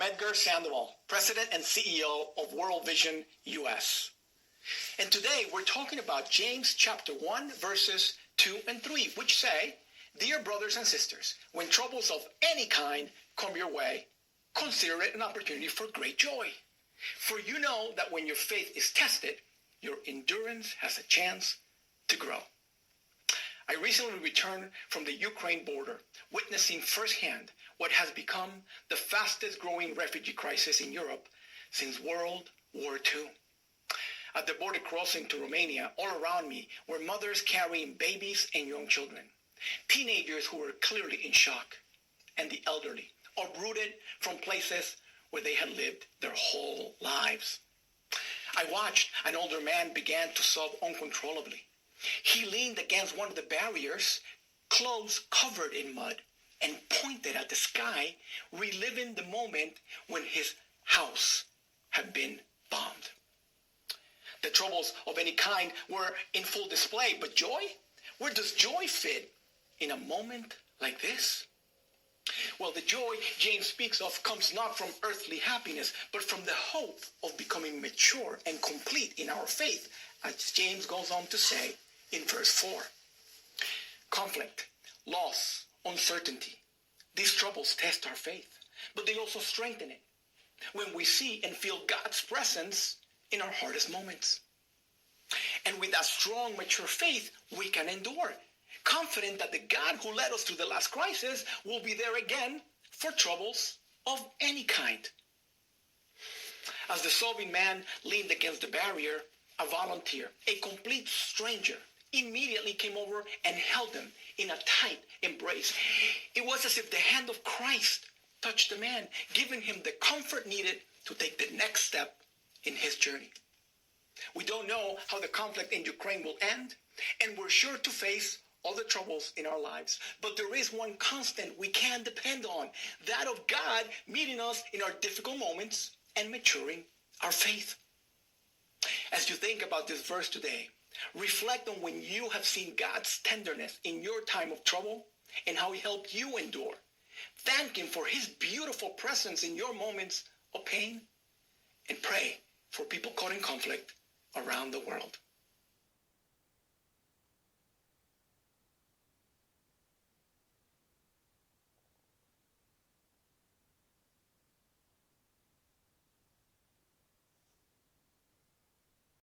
I'm Edgar Sandoval, President and CEO of World Vision US. And today we're talking about James chapter 1, verses 2 and 3, which say, "Dear brothers and sisters, when troubles of any kind come your way, consider it an opportunity for great joy. For you know that when your faith is tested, your endurance has a chance to grow." I recently returned from the Ukraine border, witnessing firsthand what has become the fastest growing refugee crisis in Europe since World War II. At the border crossing to Romania, all around me were mothers carrying babies and young children, teenagers who were clearly in shock, and the elderly, uprooted from places where they had lived their whole lives. I watched an older man begin to sob uncontrollably. He leaned against one of the barriers, clothes covered in mud, and pointed at the sky, reliving the moment when his house had been bombed. The troubles of any kind were in full display, but joy? Where does joy fit in a moment like this? Well, the joy James speaks of comes not from earthly happiness, but from the hope of becoming mature and complete in our faith, as James goes on to say in verse 4. Conflict, loss, uncertainty. These troubles test our faith, but they also strengthen it when we see and feel God's presence in our hardest moments. And with that strong, mature faith, we can endure, confident that the God who led us through the last crisis will be there again for troubles of any kind. As the sobbing man leaned against the barrier, a volunteer, a complete stranger, immediately came over and held him in a tight embrace. It was as if the hand of Christ touched the man, giving him the comfort needed to take the next step in his journey. We don't know how the conflict in Ukraine will end, and we're sure to face other troubles in our lives. But there is one constant we can depend on, that of God meeting us in our difficult moments and maturing our faith. As you think about this verse today, reflect on when you have seen God's tenderness in your time of trouble and how he helped you endure. Thank him for his beautiful presence in your moments of pain, and pray for people caught in conflict around the world.